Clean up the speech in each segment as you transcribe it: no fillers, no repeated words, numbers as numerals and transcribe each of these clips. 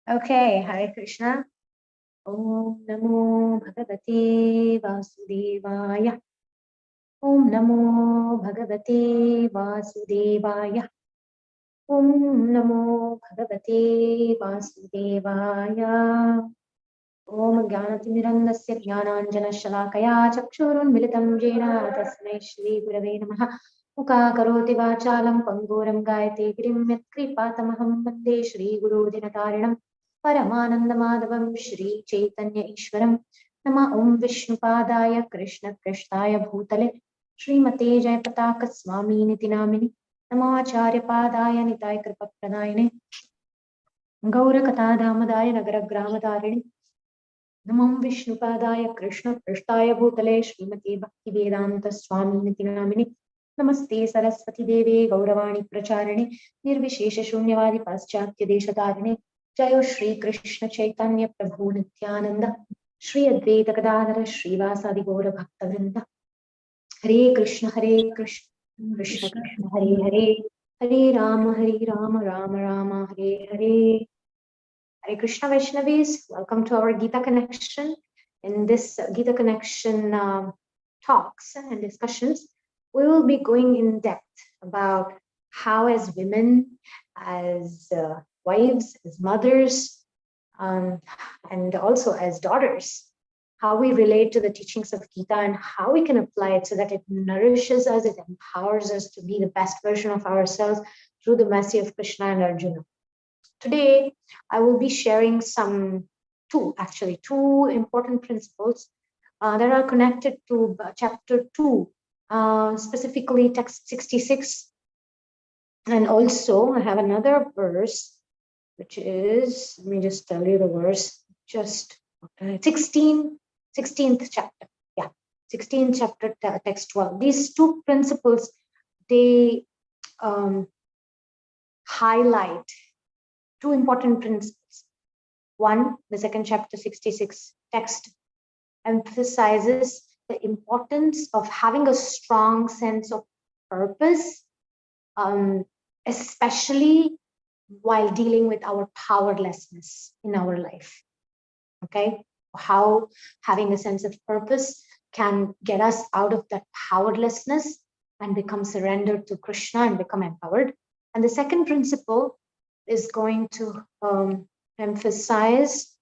Okay, Hare Krishna. Om Namo Bhagavate Vasudevaya. Om Namo Bhagavate Vasudevaya. Om Namo Bhagavate Vasudevaya. Om Jnanatimirandasya Jnananjana Shalakaya Chakshurunmilitam Jena Tasmai Shri Gurave Namaha. Mukakaroti Vachalam Panguram Gayate Girim Yatkripatamaham Vande Shri Guru Dinatarinam Paramanandamadavam Shri Chaitanya Ishwaram Nama Om Vishnupadaya Krishna Krishnaya Bhutale Srimate Jayapataka Swami Niti Namini Namacharya Padaya Nitai Kripapradayane Gaura Damadaya Nagara Gramadharini Namam Vishnupadaya Krishna Krishtaya Bhutale Srimati Bhakti Vedanta Swami Niti Namini Namaste Saraswati Devi Gauravani Pracharine Nirvishesha Shunyavadi Paschatya Deshatarine Jayo Shri Krishna Chaitanya Prabhu Nityananda Shri Advaita Gadadhara Srivasadi Gaura Bhakta Vrinda Hare Krishna Krishna Krishna Hare Hare Hare Rama Rama Hare Hare. Hare Krishna Vaishnavis, welcome to our Gita Connection. In this Gita Connection talks and discussions, we will be going in depth about how as women, as wives, as mothers, and also as daughters, how we relate to the teachings of Gita and how we can apply it so that it nourishes us, it empowers us to be the best version of ourselves through the mercy of Krishna and Arjuna. Today, I will be sharing two important principles that are connected to chapter 2, specifically text 66. And also, I have another verse, which is, let me just tell you the verse, just 16th chapter. Yeah, 16th chapter, text 12. These two principles, they highlight two important principles. One, the second chapter 66 text emphasizes the importance of having a strong sense of purpose, especially while dealing with our powerlessness in our life. Okay, how having a sense of purpose can get us out of that powerlessness and become surrendered to Krishna and become empowered. And the second principle is going to emphasize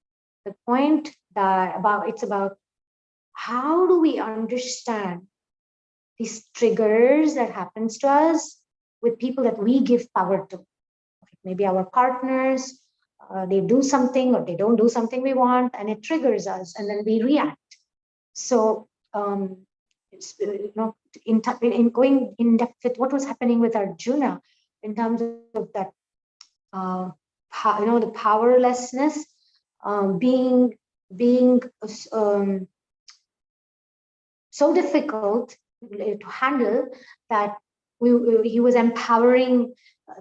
the point that it's about how do we understand these triggers that happens to us with people that we give power to. Maybe our partners, they do something or they don't do something we want, and it triggers us, and then we react. So, in going in depth with what was happening with Arjuna in terms of that, the powerlessness, being so difficult to handle that he was empowering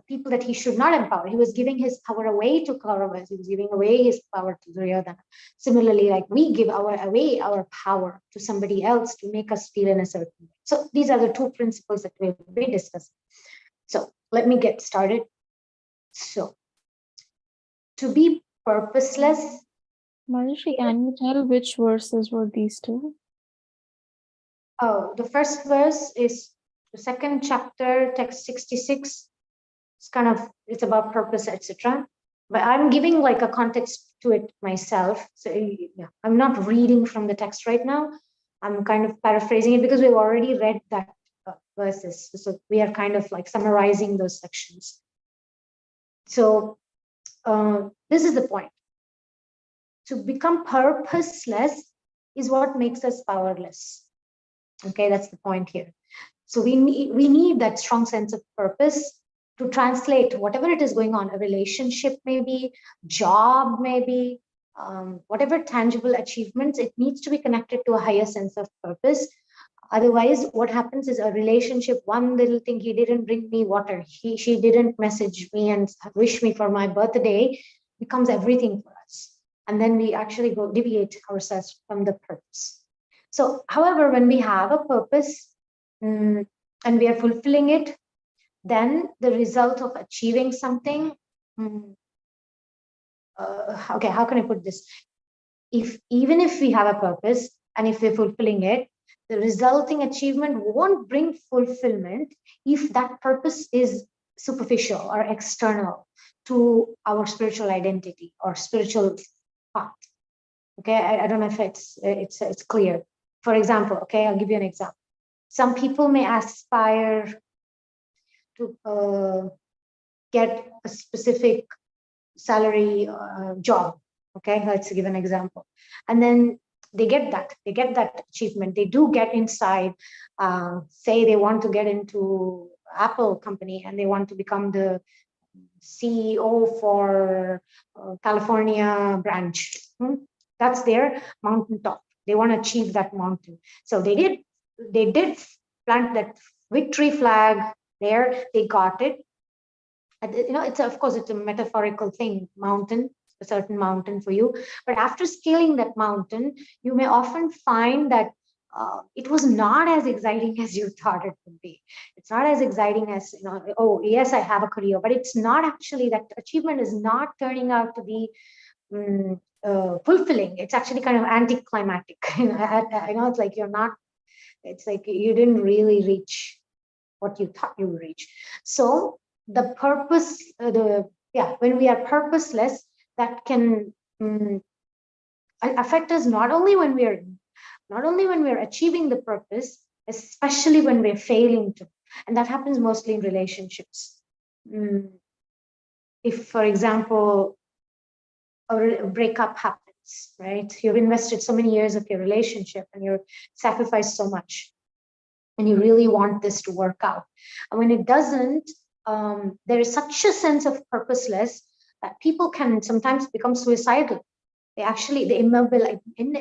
people that he should not empower. He was giving his power away to Kauravas. He was giving away his power to Duryodhana. Similarly, like we give away our power to somebody else to make us feel in a certain way. So these are the two principles that we'll be discussing. So let me get started. So to be purposeless. Manjushri, can you tell which verses were these two? Oh, the first verse is the second chapter, text 66. It's about purpose, etc. But I'm giving like a context to it myself. So yeah, I'm not reading from the text right now. I'm kind of paraphrasing it because we've already read that verses. So we are kind of like summarizing those sections. So this is the point. To become purposeless is what makes us powerless. Okay, that's the point here. So we need that strong sense of purpose to translate whatever it is going on, a relationship maybe, job maybe, whatever tangible achievements, it needs to be connected to a higher sense of purpose. Otherwise, what happens is a relationship, one little thing, he didn't bring me water, she didn't message me and wish me for my birthday, becomes everything for us. And then we actually go deviate ourselves from the purpose. So, however, when we have a purpose, and we are fulfilling it, then the result of achieving something okay, how can I put this? Even if we have a purpose and if we're fulfilling it, the resulting achievement won't bring fulfillment if that purpose is superficial or external to our spiritual identity or spiritual path. Okay, I don't know if it's clear. For example, okay, I'll give you an example. Some people may aspire to get a specific salary job. Okay, let's give an example. And then they get that achievement. They do get inside, say they want to get into Apple company and they want to become the CEO for California branch. That's their mountaintop. They want to achieve that mountain. So they did plant that victory flag there. They got it. It's of course it's a metaphorical thing, mountain, a certain mountain for you. But after scaling that mountain, you may often find that it was not as exciting as you thought it would be. It's not as exciting as, oh yes, I have a career, but it's not actually, that achievement is not turning out to be fulfilling. It's actually kind of anticlimactic. I know it's like it's like you didn't really reach what you thought you would reach. So the purpose, when we are purposeless, that can affect us not only when we're achieving the purpose, especially when we're failing to, and that happens mostly in relationships. If, for example, a breakup happens, right? You've invested so many years of your relationship and you've sacrificed so much, and you really want this to work out. And when it doesn't, there is such a sense of purposeless that people can sometimes become suicidal. It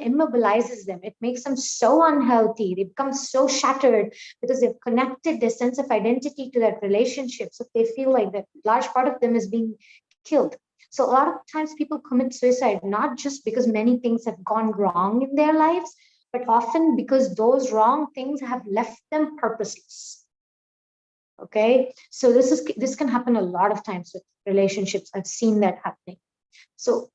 immobilizes them. It makes them so unhealthy. They become so shattered because they've connected their sense of identity to that relationship. So they feel like that large part of them is being killed. So a lot of times people commit suicide, not just because many things have gone wrong in their lives, but often because those wrong things have left them purposeless. Okay, so this can happen a lot of times with relationships. I've seen that happening. So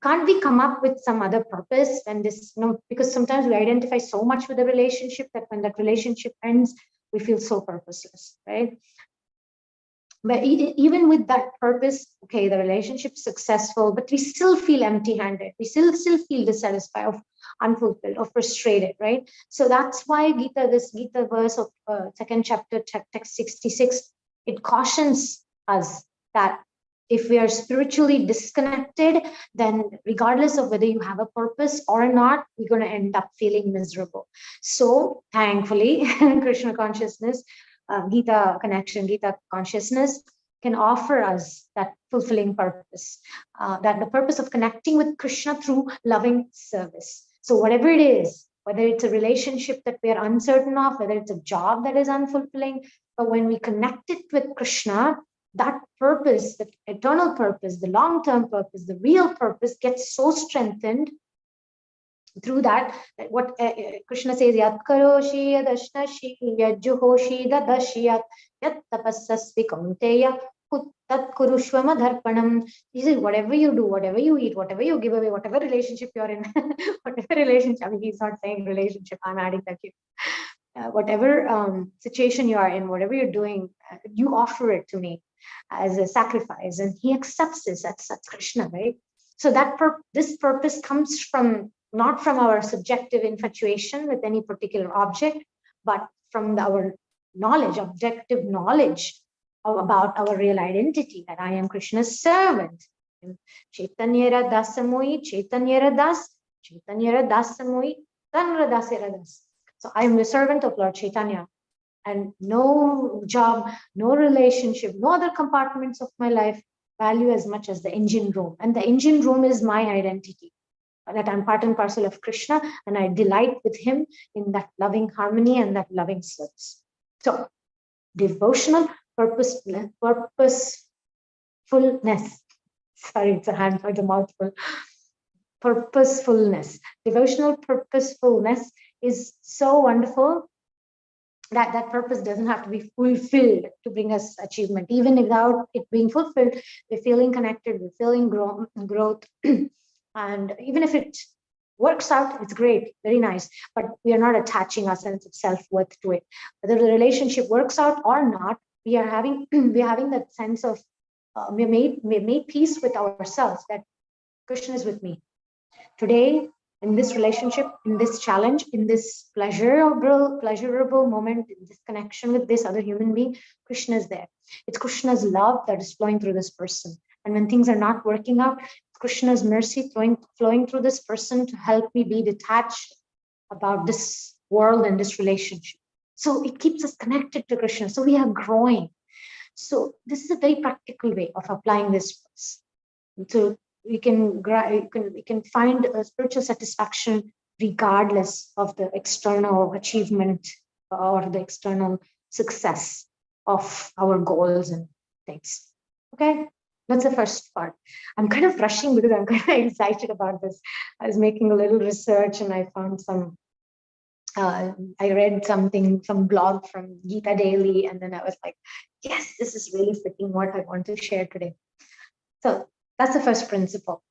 can't we come up with some other purpose? And this, because sometimes we identify so much with the relationship that when that relationship ends, we feel so purposeless, right? But even with that purpose, okay, the relationship's successful, but we still feel empty-handed. We still feel dissatisfied, or unfulfilled, or frustrated, right? So that's why this Gita verse of second chapter, text 66, it cautions us that if we are spiritually disconnected, then regardless of whether you have a purpose or not, we're going to end up feeling miserable. So thankfully, Krishna consciousness, Gita Connection, Gita consciousness can offer us that fulfilling purpose, that the purpose of connecting with Krishna through loving service. So whatever it is, whether it's a relationship that we are uncertain of, whether it's a job that is unfulfilling, but when we connect it with Krishna, that purpose, the eternal purpose, the long-term purpose, the real purpose gets so strengthened through that what Krishna says, Yat karoshi yadashnashi yajjuhoshi dadashyat yat tapassasvi kaunteya tat kurushvama dharpanam. He says, whatever you do, whatever you eat, whatever you give away, whatever relationship you're in, whatever relationship, I mean, he's not saying relationship, I'm adding that here. Whatever situation you are in, whatever you're doing, you offer it to me as a sacrifice, and he accepts this. That's Krishna, right? So that this purpose comes from not from our subjective infatuation with any particular object, but from our knowledge, objective knowledge about our real identity, that I am Krishna's servant. Chaitanya dasamoi, Chaitanya das, Chaitanya dasamoi, Tanra das. So I am the servant of Lord Chaitanya, and no job, no relationship, no other compartments of my life value as much as the engine room. And the engine room is my identity, that I'm part and parcel of Krishna, and I delight with him in that loving harmony and that loving service. So devotional purposefulness. Sorry, it's a hand for the mouthful. Purposefulness. Devotional purposefulness is so wonderful that purpose doesn't have to be fulfilled to bring us achievement. Even without it being fulfilled, we're feeling connected, we're feeling growth. And even if it works out, it's great, very nice, but we are not attaching our sense of self-worth to it. Whether the relationship works out or not, we are having we're having that sense of we made peace with ourselves, that Krishna is with me today, in this relationship, in this challenge, in this pleasurable moment, in this connection with this other human being. Krishna is there. It's Krishna's love that is flowing through this person. And when things are not working out, it's Krishna's mercy flowing through this person to help me be detached about this world and this relationship. So it keeps us connected to Krishna. So we are growing. So this is a very practical way of applying this. So we can find a spiritual satisfaction regardless of the external achievement or the external success of our goals and things. Okay, that's the first part. I'm kind of rushing because I'm kind of excited about this. I was making a little research and I found some I read some blog from Gita Daily, and then I was like, yes, this is really fitting what I want to share today. So that's the first principle.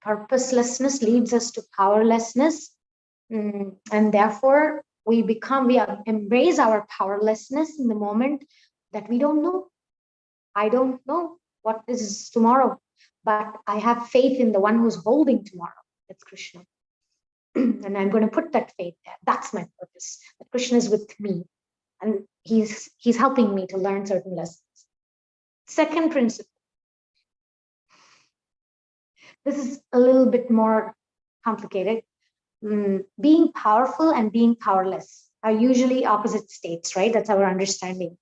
Purposelessness leads us to powerlessness. And therefore, we embrace our powerlessness in the moment that we don't know. I don't know what is tomorrow, but I have faith in the one who's holding tomorrow. That's Krishna. And I'm going to put that faith there. That's my purpose. That Krishna is with me, and he's helping me to learn certain lessons. Second principle. This is a little bit more complicated. Being powerful and being powerless are usually opposite states, right? That's our understanding.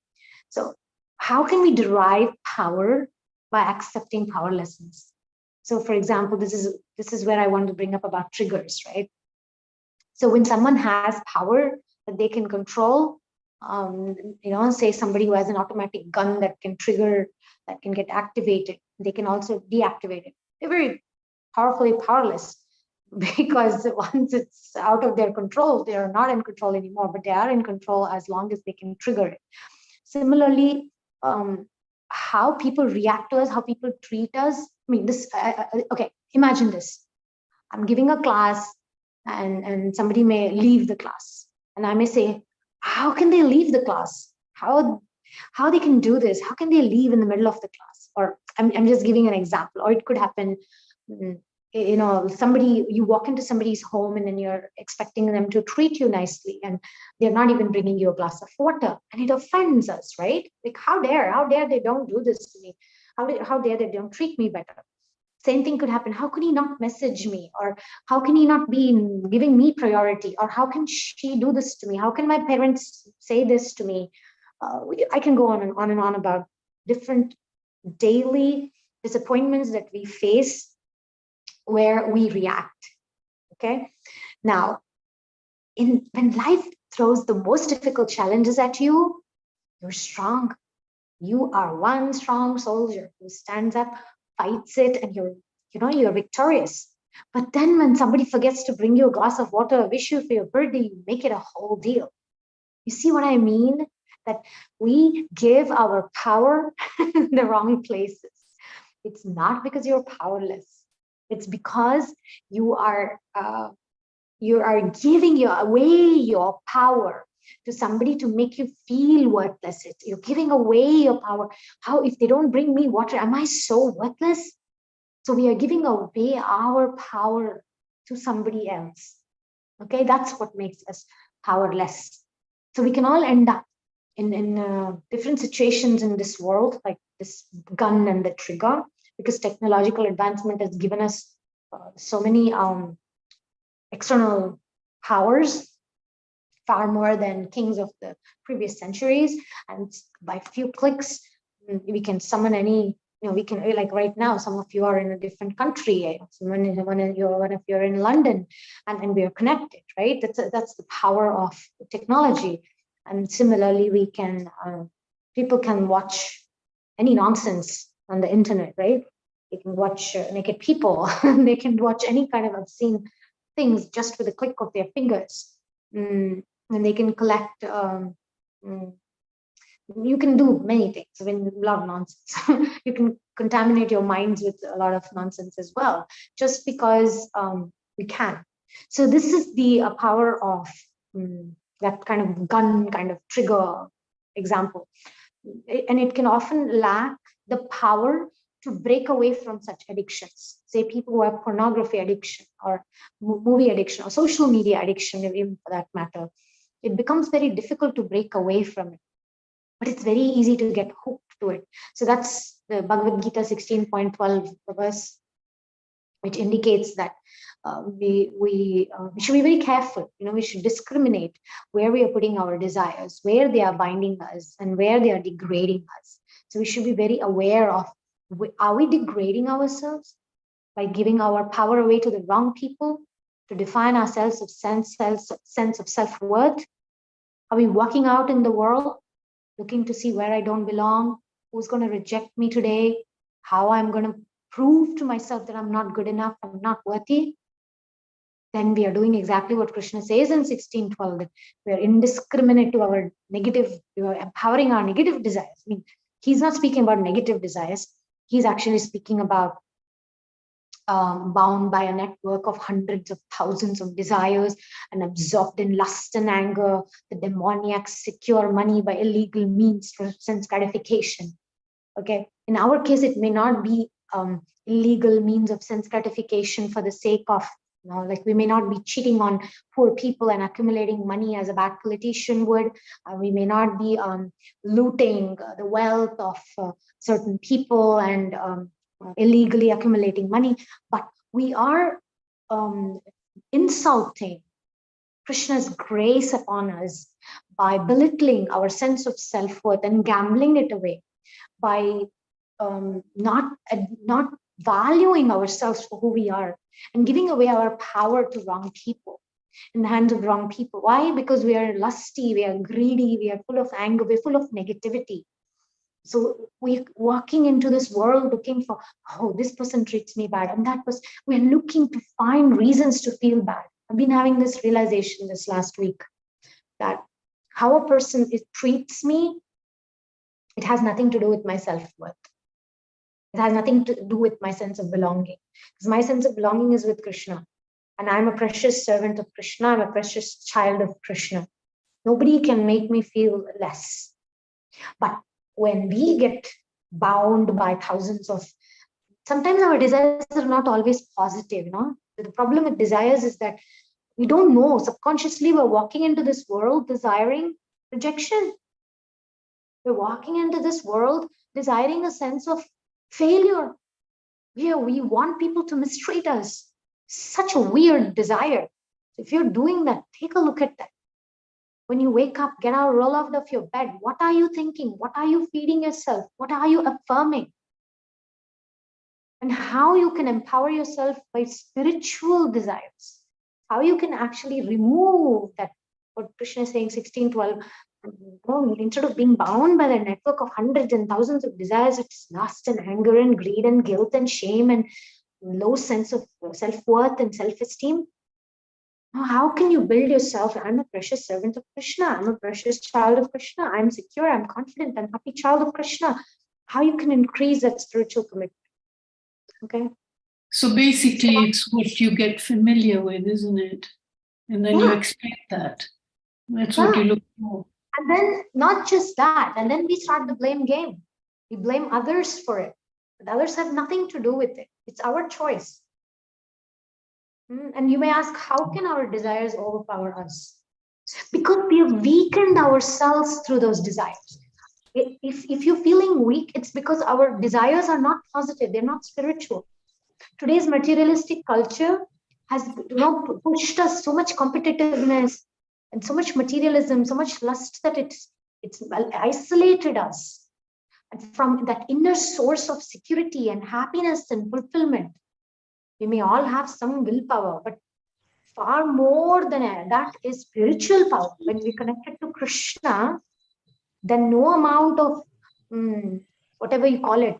So how can we derive power by accepting powerlessness? So for example, this is where I want to bring up about triggers, right? So when someone has power that they can control, say somebody who has an automatic gun that can trigger, that can get activated, they can also deactivate it. They're very powerfully powerless, because once it's out of their control, they are not in control anymore, but they are in control as long as they can trigger it. Similarly, how people react to us, how people treat us. I mean, okay, imagine this. I'm giving a class and somebody may leave the class. And I may say, how can they leave the class? How they can do this? How can they leave in the middle of the class? Or I'm just giving an example. Or it could happen, you walk into somebody's home and then you're expecting them to treat you nicely, and they're not even bringing you a glass of water, and it offends us, right? Like, how dare they don't do this to me? How dare they don't treat me better? Same thing could happen. How could he not message me? Or how can he not be giving me priority? Or how can she do this to me? How can my parents say this to me? I can go on and on about different daily disappointments that we face where we react. Okay. Now, when life throws the most difficult challenges at you, you're strong. You are one strong soldier who stands up, fights it, and you're victorious. But then when somebody forgets to bring you a glass of water or wish you for your birthday, you make it a whole deal. You see what I mean? That we give our power in the wrong places. It's not because you're powerless. It's because you are giving away your power to somebody to make you feel worthless. You're giving away your power. How, if they don't bring me water, am I so worthless? So we are giving away our power to somebody else. Okay, that's what makes us powerless. So we can all end up in different situations in this world, like this gun and the trigger, because technological advancement has given us so many external powers, far more than kings of the previous centuries. And by a few clicks, we can summon any, we can, like right now, some of you are in a different country, one of you are in London, and we are connected, right? That's the power of technology. And similarly, people can watch any nonsense on the internet, right? They can watch naked people, they can watch any kind of obscene things just with a click of their fingers. and they can collect. You can do many things. I mean, a lot of nonsense. You can contaminate your minds with a lot of nonsense as well, just because we can. So this is the power of that kind of gun kind of trigger example. And it can often lack the power to break away from such addictions. Say people who have pornography addiction or movie addiction or social media addiction, even for that matter. It becomes very difficult to break away from it, but it's very easy to get hooked to it. So that's the Bhagavad Gita 16.12 verse, which indicates that we should be very careful. We should discriminate where we are putting our desires, where they are binding us, and where they are degrading us. So we should be very aware of, are we degrading ourselves by giving our power away to the wrong people to define ourselves of sense of self-worth? Are we walking out in the world looking to see where I don't belong, who's going to reject me today, how I'm going to prove to myself that I'm not good enough, I'm not worthy? Then we are doing exactly what Krishna says in 16:12, that we are indiscriminate to our negative, we are empowering our negative desires. I mean, he's not speaking about negative desires. He's actually speaking about bound by a network of hundreds of thousands of desires and absorbed in lust and anger, the demoniacs secure money by illegal means for sense gratification. Okay, in our case, it may not be illegal means of sense gratification for the sake of, like we may not be cheating on poor people and accumulating money as a bad politician would. We may not be looting the wealth of certain people and illegally accumulating money, but we are insulting Krishna's grace upon us by belittling our sense of self-worth and gambling it away, by not valuing ourselves for who we are and giving away our power to wrong people, in the hands of wrong people. Why? Because we are lusty, we are greedy, we are full of anger, we're full of negativity. So we're walking into this world looking for, oh, this person treats me bad, and that was, we're looking to find reasons to feel bad. I've been having this realization this last week that how a person treats me, it has nothing to do with my self-worth. It has nothing to do with my sense of belonging, because my sense of belonging is with Krishna, and I'm a precious servant of Krishna. I'm a precious child of Krishna. Nobody can make me feel less. But when we get bound by thousands of, sometimes our desires are not always positive. The problem with desires is that we don't know. Subconsciously, we're walking into this world desiring rejection. We're walking into this world desiring a sense of failure. We want people to mistreat us. Such a weird desire. If you're doing that, take a look at that. When you wake up, get out, roll out of your bed. What are you thinking? What are you feeding yourself? What are you affirming? And how you can empower yourself by spiritual desires. How you can actually remove that, what Krishna is saying, 16:12. Instead of being bound by the network of hundreds and thousands of desires, it's lust and anger and greed and guilt and shame and low sense of self-worth and self-esteem. How can you build yourself? I'm a precious servant of Krishna. I'm a precious child of Krishna. I'm secure. I'm confident. I'm happy child of Krishna. How you can increase that spiritual commitment? Okay. So basically, it's what you get familiar with, isn't it? And then you expect that. That's what you look for. And then not just that, and then we start the blame game. We blame others for it. But others have nothing to do with it. It's our choice. And you may ask, how can our desires overpower us? Because we have weakened ourselves through those desires. If you're feeling weak, it's because our desires are not positive. They're not spiritual. Today's materialistic culture has pushed us so much competitiveness and so much materialism, so much lust, that it's isolated us from that inner source of security and happiness and fulfillment. We may all have some willpower, but far more than that is spiritual power. When we connected to Krishna, then no amount of whatever you call it,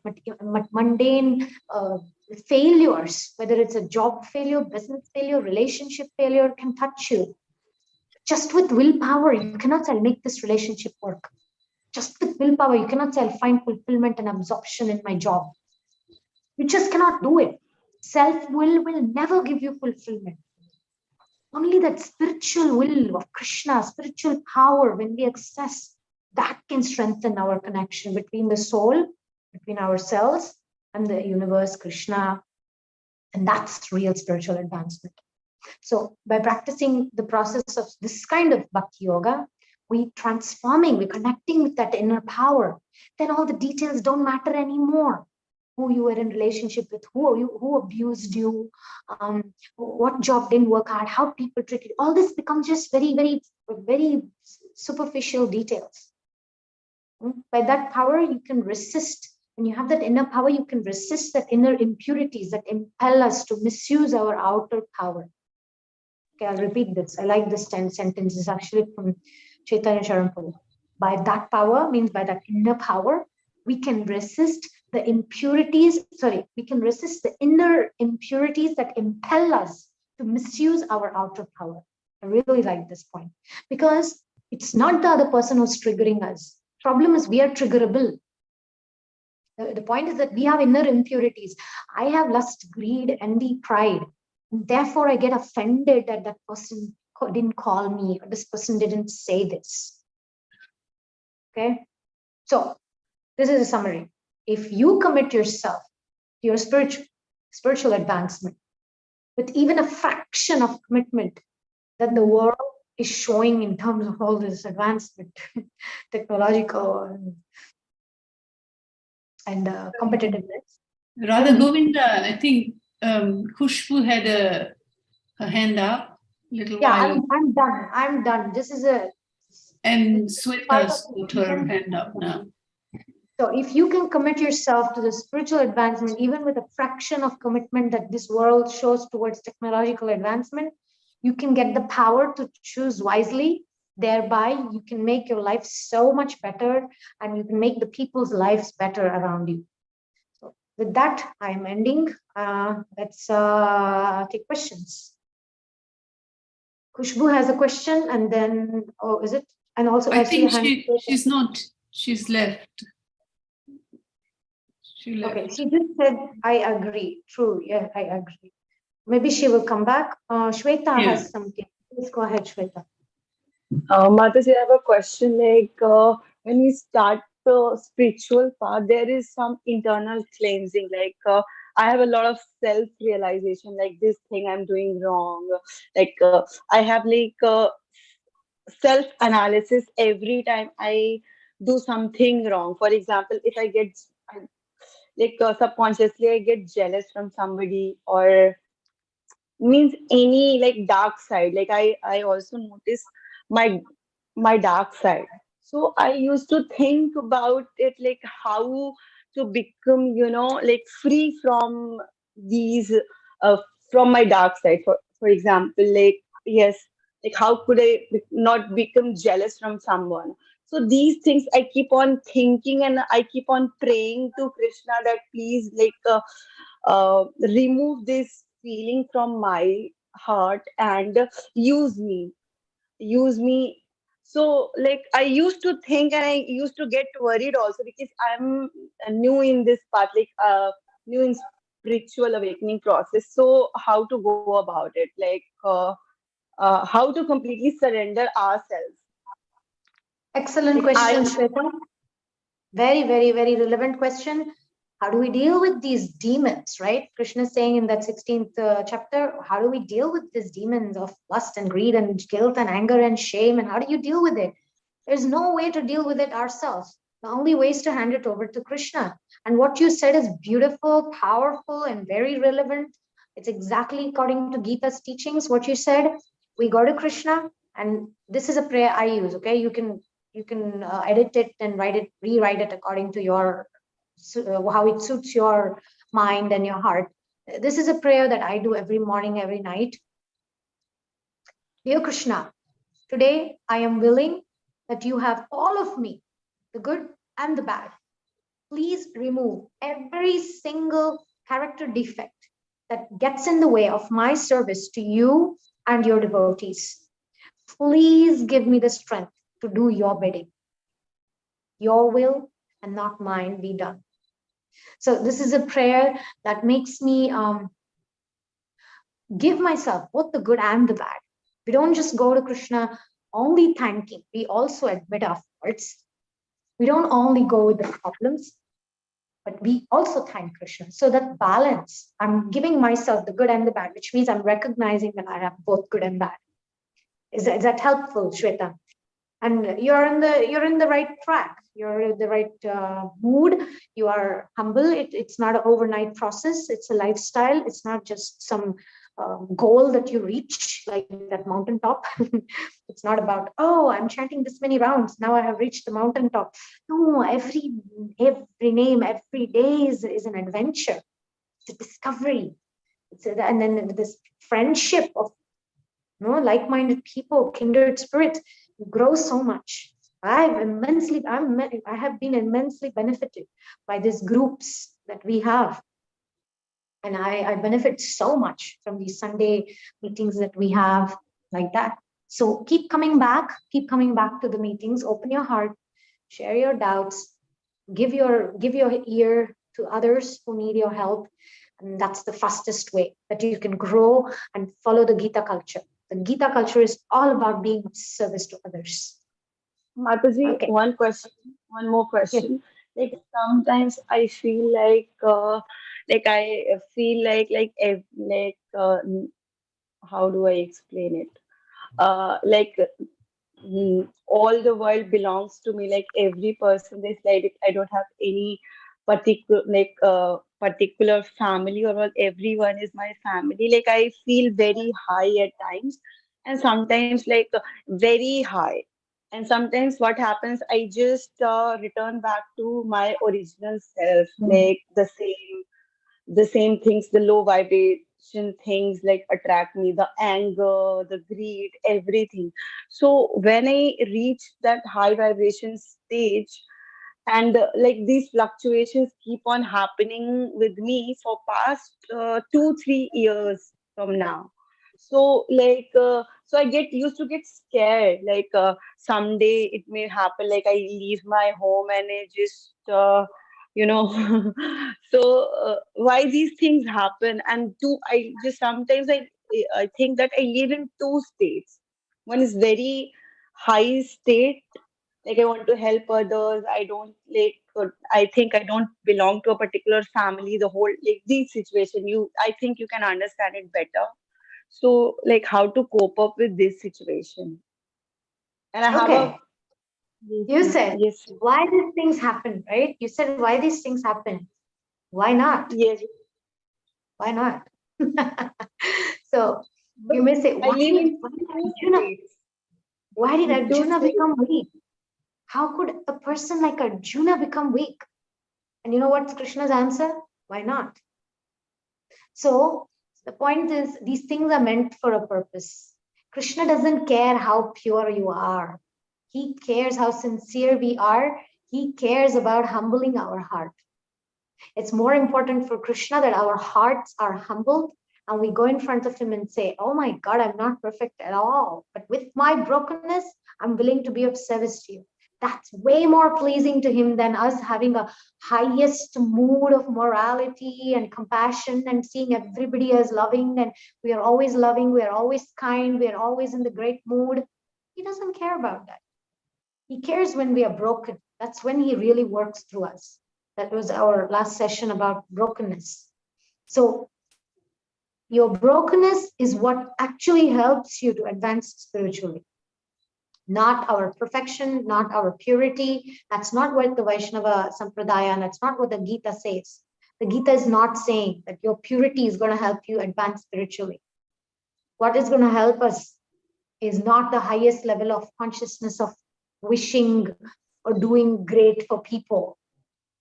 mundane failures, whether it's a job failure, business failure, relationship failure, can touch you. Just with willpower, you cannot say, I'll make this relationship work. Just with willpower, you cannot say, I'll find fulfillment and absorption in my job. You just cannot do it. Self-will will never give you fulfillment. Only that spiritual will of Krishna, spiritual power, when we access, that can strengthen our connection between the soul, between ourselves and the universe, Krishna. And that's real spiritual advancement. So by practicing the process of this kind of bhakti yoga, we're connecting with that inner power. Then all the details don't matter anymore. Who you were in relationship with, who abused you, what job didn't work out, how people treated you. All this becomes just very, very, very superficial details. By that power, you can resist. When you have that inner power, you can resist that inner impurities that impel us to misuse our outer power. Okay, I'll repeat this. I like this 10 sentences actually from Chaitanya Charampur. By that power means by that inner power, we can resist the impurities, we can resist the inner impurities that impel us to misuse our outer power. I really like this point because it's not the other person who's triggering us. Problem is we are triggerable. The point is that we have inner impurities. I have lust, greed, envy, pride. And therefore, I get offended that that person didn't call me or this person didn't say this. Okay, so this is a summary. If you commit yourself to your spiritual advancement with even a fraction of commitment that the world is showing in terms of all this advancement, technological and competitiveness. Radha Govinda, I think Khushbu had a hand up a little while. I'm done. This is a... And Sweta's put her hand up now. So if you can commit yourself to the spiritual advancement, even with a fraction of commitment that this world shows towards technological advancement, you can get the power to choose wisely. Thereby, you can make your life so much better and you can make the people's lives better around you. So with that, I'm ending. Let's take questions. Khushbu has a question and then, oh, is it? And also I think she's not, she's left. She left. Okay, she just said, I agree. True, yeah, I agree. Maybe she will come back. Shweta has something. Please go ahead, Shweta. Mataji, I have a question. Like when we start the spiritual path, there is some internal cleansing. Like I have a lot of self-realization. Like this thing I'm doing wrong. Like I have like self-analysis every time I do something wrong. For example, if I get like subconsciously I get jealous from somebody or means any like dark side, like I also notice my dark side. So I used to think about it, like how to become, you know, like free from these from my dark side. For example, like yes, like how could I not become jealous from someone? So these things I keep on thinking and I keep on praying to Krishna that please like remove this feeling from my heart and use me. So like I used to think and I used to get worried also because I'm new in this path, like new in spiritual awakening process. So how to go about it, like how to completely surrender ourselves? Excellent Like, question, Shweta. Very, very, very relevant question. How do we deal with these demons, right? Krishna is saying in that 16th chapter, how do we deal with these demons of lust and greed and guilt and anger and shame? And how do you deal with it? There's no way to deal with it ourselves. The only way is to hand it over to Krishna. And what you said is beautiful, powerful, and very relevant. It's exactly according to Gita's teachings. What you said, we go to Krishna, and this is a prayer I use. Okay, you can edit it and rewrite it according to your how it suits your mind and your heart. This is a prayer that I do every morning, every night. Dear Krishna, today I am willing that you have all of me, the good and the bad. Please remove every single character defect that gets in the way of my service to you and your devotees. please give me the strength to do your bidding. Your will and not mine be done. So this is a prayer that makes me give myself both the good and the bad. We don't just go to Krishna only thanking, we also admit our faults. We don't only go with the problems, but we also thank Krishna. So that balance, I'm giving myself the good and the bad, which means I'm recognizing that I have both good and bad. Is that helpful, Shweta? And you're in the right track. You're in the right mood. You are humble. It's not an overnight process. It's a lifestyle. It's not just some goal that you reach, like that mountaintop. It's not about, oh, I'm chanting this many rounds, now I have reached the mountaintop. No, every name, every day is an adventure. It's a discovery. And then this friendship of like-minded people, kindred spirit, grow so much. I have been immensely benefited by these groups that we have. And I benefit so much from these Sunday meetings that we have like that. So keep coming back to the meetings, open your heart, share your doubts, give your ear to others who need your help. And that's the fastest way that you can grow and follow the Gita culture. The Gita culture is all about being of service to others. Mataji, Okay. one more question. Like sometimes I feel like how do I explain it? All the world belongs to me. Like every person is like I don't have any particular family, or well, everyone is my family. Like I feel very high at times, and sometimes very high. And sometimes what happens, I just return back to my original self, like the same things, the low vibration things like attract me, the anger, the greed, everything. So when I reach that high vibration stage, and these fluctuations keep on happening with me for past 2 3 years from now. So so I get used to get scared, someday it may happen, like I leave my home and I just you know so why these things happen. And two, I just sometimes I think that I live in two states. One is very high state, like I want to help others. I don't I think I don't belong to a particular family. The whole like these situation, I think you can understand it better. So like how to cope up with this situation. And I have Okay. a You said, yes, why these things happen, right? You said, why these things happen? Why not? yes. Why not? So But you may say, I live in why two Arjuna, states. why did In two Arjuna states. become weak? How could a person like Arjuna become weak? And you know what's Krishna's answer? Why not? So the point is, these things are meant for a purpose. Krishna doesn't care how pure you are. He cares how sincere we are. He cares about humbling our heart. It's more important for Krishna that our hearts are humbled and we go in front of him and say, oh my God, I'm not perfect at all. But with my brokenness, I'm willing to be of service to you. That's way more pleasing to him than us having a highest mood of morality and compassion and seeing everybody as loving, and we are always loving, we are always kind, we are always in the great mood. He doesn't care about that. He cares when we are broken. That's when he really works through us. That was our last session about brokenness. So your brokenness is what actually helps you to advance spiritually. Not our perfection, not our purity. That's not what the Vaishnava Sampradaya, and that's not what the Gita says. The Gita is not saying that your purity is going to help you advance spiritually. What is going to help us is not the highest level of consciousness of wishing or doing great for people.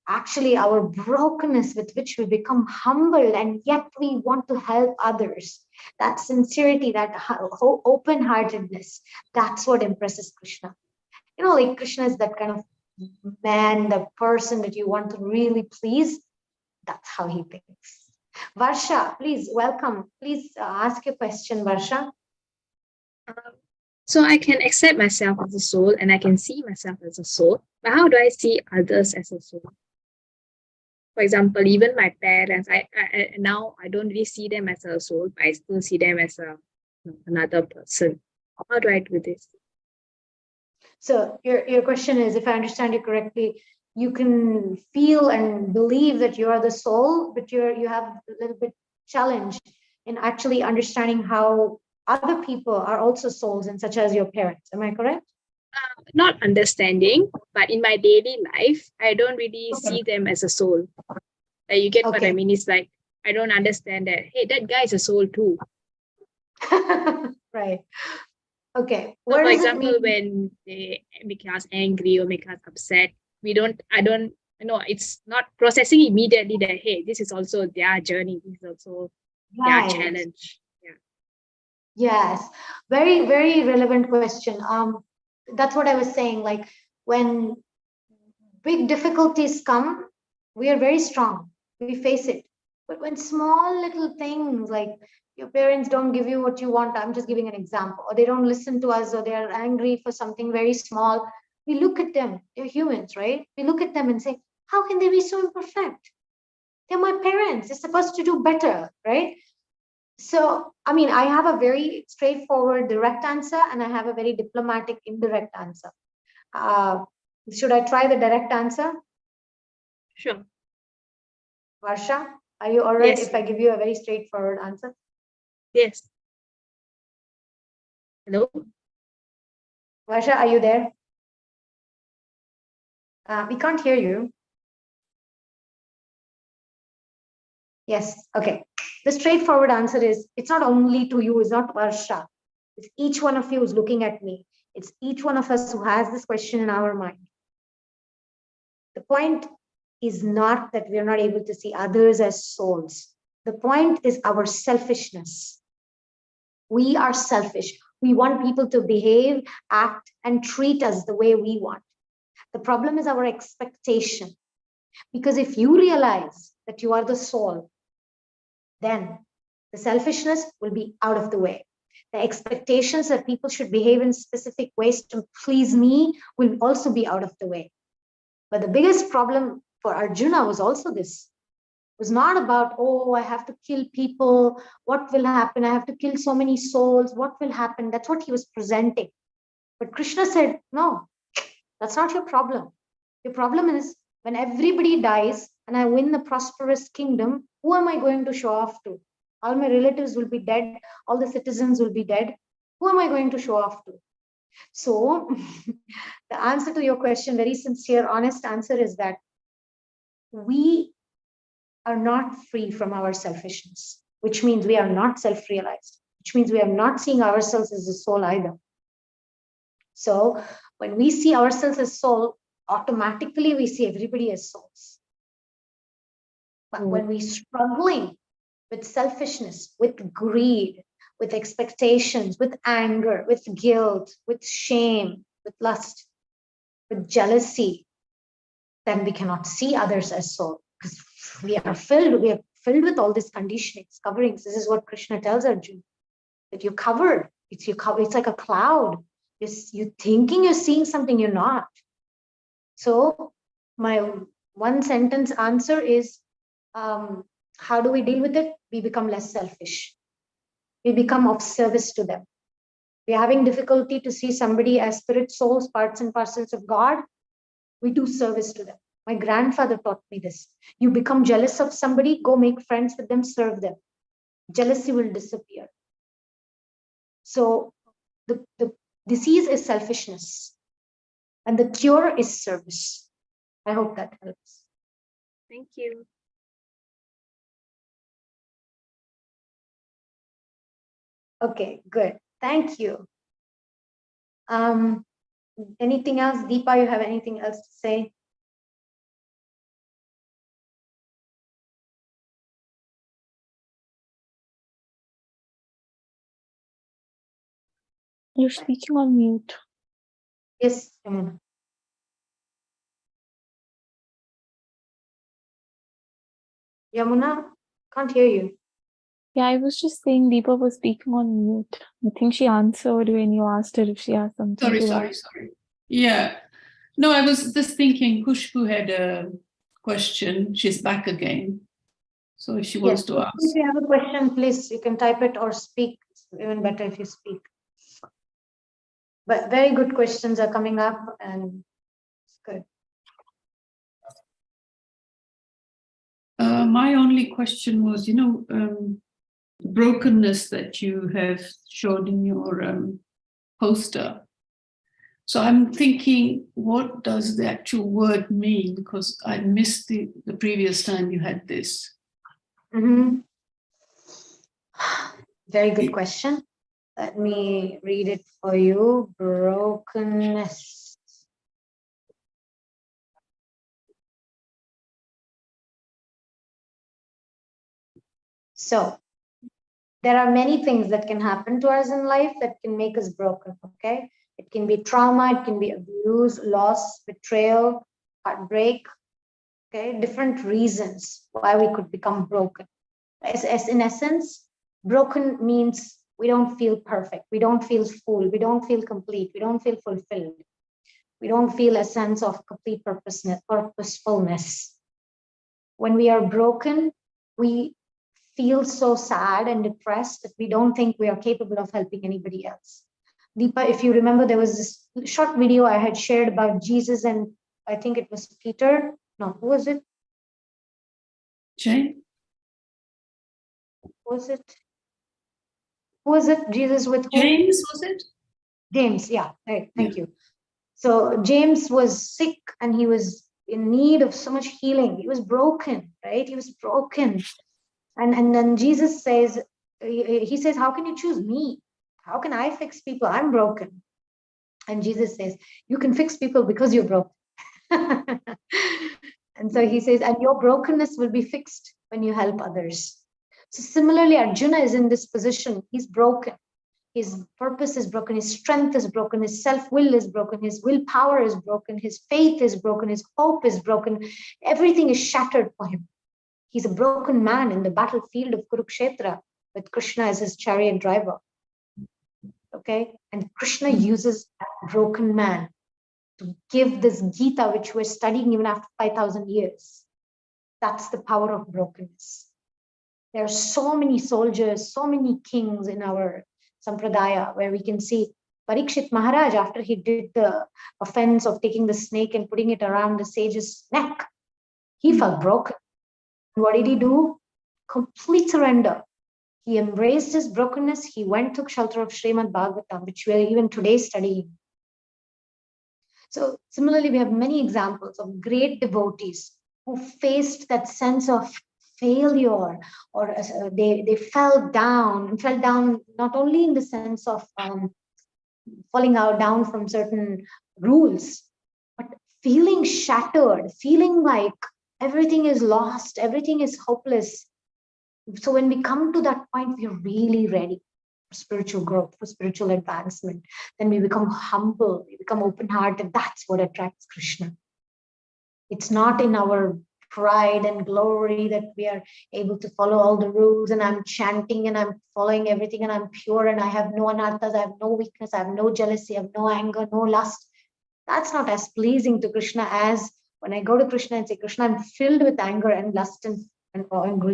Actually, our brokenness with which we become humble and yet we want to help others, that sincerity, that open-heartedness, that's what impresses Krishna. Like Krishna is that kind of man, the person that you want to really please. That's how he thinks. Varsha, please welcome. Please ask your question, Varsha. So I can accept myself as a soul and I can see myself as a soul. But how do I see others as a soul? For example, even my parents, now I don't really see them as a soul, but I still see them as another person. How do I do this? So your question is, if I understand you correctly, you can feel and believe that you are the soul, but you have a little bit challenge in actually understanding how other people are also souls, and such as your parents. Am I correct? Not understanding, but in my daily life, I don't really see them as a soul. You get what I Okay. mean? It's like I don't understand that, hey, that guy is a soul too. Right. Okay. So Where for does it example, mean? when they make us angry or make us upset, I don't, it's not processing immediately that, hey, this is also their journey. This is also their Right. challenge. Yeah. Yes. Very, very relevant question. That's what I was saying. Like when big difficulties come, we are very strong. We face it. But when small little things like your parents don't give you what you want, I'm just giving an example, or they don't listen to us, or they're angry for something very small, we look at them. They're humans, right? We look at them and say, how can they be so imperfect? They're my parents. They're supposed to do better, right? So, I mean, I have a very straightforward, direct answer, and I have a very diplomatic, indirect answer. Should I try the direct answer? Sure. Varsha, are you all right Yes. if I give you a very straightforward answer? Yes. Hello? Varsha, are you there? We can't hear you. Yes, okay. The straightforward answer is, it's not only to you, it's not Varsha. It's each one of you who's looking at me. It's each one of us who has this question in our mind. The point is not that we are not able to see others as souls. The point is our selfishness. We are selfish. We want people to behave, act, and treat us the way we want. The problem is our expectation. Because if you realize that you are the soul, then the selfishness will be out of the way. The expectations that people should behave in specific ways to please me will also be out of the way. But the biggest problem for Arjuna was also this. It was not about, oh, I have to kill people. What will happen? I have to kill so many souls. What will happen? That's what he was presenting. But Krishna said, no, that's not your problem. Your problem is when everybody dies and I win the prosperous kingdom, who am I going to show off to? All my relatives will be dead. All the citizens will be dead. Who am I going to show off to? So the answer to your question, very sincere, honest answer is that we are not free from our selfishness, which means we are not self-realized, which means we are not seeing ourselves as a soul either. So when we see ourselves as soul, automatically we see everybody as souls. But when we're struggling with selfishness, with greed, with expectations, with anger, with guilt, with shame, with lust, with jealousy, then we cannot see others as soul, because we are filled with all these conditionings, coverings. This is what Krishna tells Arjuna, that you're covered. It's like a cloud. You're thinking you're seeing something, you're not. So my one sentence answer is, how do we deal with it? We become less selfish. We become of service to them. We're having difficulty to see somebody as spirit souls, parts and parcels of God. We do service to them. My grandfather taught me this. You become jealous of somebody, go make friends with them, serve them. Jealousy will disappear. So the disease is selfishness, and the cure is service. I hope that helps. Thank you. Okay, good. Thank you. Anything else? Deepa, you have anything else to say? You're speaking on mute. Yes, Yamuna. Yamuna, can't hear you. Yeah, I was just saying Deepa was speaking on mute. I think she answered when you asked her if she has something to add. Sorry. Yeah. No, I was just thinking Kushbu had a question. She's back again. So if she wants Yes, to if ask. you have a question, please, you can type it or speak. It's even better if you speak. But very good questions are coming up, and it's good. My only question was, the brokenness that you have showed in your poster. So I'm thinking, what does the actual word mean? Because I missed the previous time you had this. Mhm. Very good question. Let me read it for you. Brokenness. So there are many things that can happen to us in life that can make us broken, okay? It can be trauma, it can be abuse, loss, betrayal, heartbreak, okay? Different reasons why we could become broken. As in essence, broken means we don't feel perfect, we don't feel full, we don't feel complete, we don't feel fulfilled. We don't feel a sense of complete purposefulness. When we are broken, we feel so sad and depressed that we don't think we are capable of helping anybody else. Deepa, if you remember, there was this short video I had shared about Jesus and I think it was Peter. No, who was it? Jane? Was it? Who was it? Jesus with who? James, was it? James, yeah. Right, thank you. So James was sick and he was in need of so much healing. He was broken, right? He was broken. And then Jesus says, he says, how can you choose me? How can I fix people? I'm broken. And Jesus says, you can fix people because you're broken. And so he says, and your brokenness will be fixed when you help others. So similarly, Arjuna is in this position. He's broken. His purpose is broken. His strength is broken. His self-will is broken. His willpower is broken. His faith is broken. His hope is broken. Everything is shattered for him. He's a broken man in the battlefield of Kurukshetra with Krishna as his chariot driver. Okay? And Krishna uses that broken man to give this Gita, which we're studying even after 5,000 years. That's the power of brokenness. There are so many soldiers, so many kings in our Sampradaya where we can see Parikshit Maharaj, after he did the offense of taking the snake and putting it around the sage's neck, he felt broken. What did he do? Complete surrender. He embraced his brokenness. He went, took shelter of Srimad Bhagavatam, which we are even today studying. So similarly, we have many examples of great devotees who faced that sense of failure, or they fell down not only in the sense of falling out down from certain rules, but feeling shattered, feeling like everything is lost, everything is hopeless. So when we come to that point, we are really ready for spiritual growth, for spiritual advancement. Then we become humble, we become open-hearted. That's what attracts Krishna. It's not in our pride and glory that we are able to follow all the rules and I'm chanting and I'm following everything and I'm pure and I have no anarthas, I have no weakness, I have no jealousy, I have no anger, no lust. That's not as pleasing to Krishna as when I go to Krishna and say, Krishna, I'm filled with anger and lust and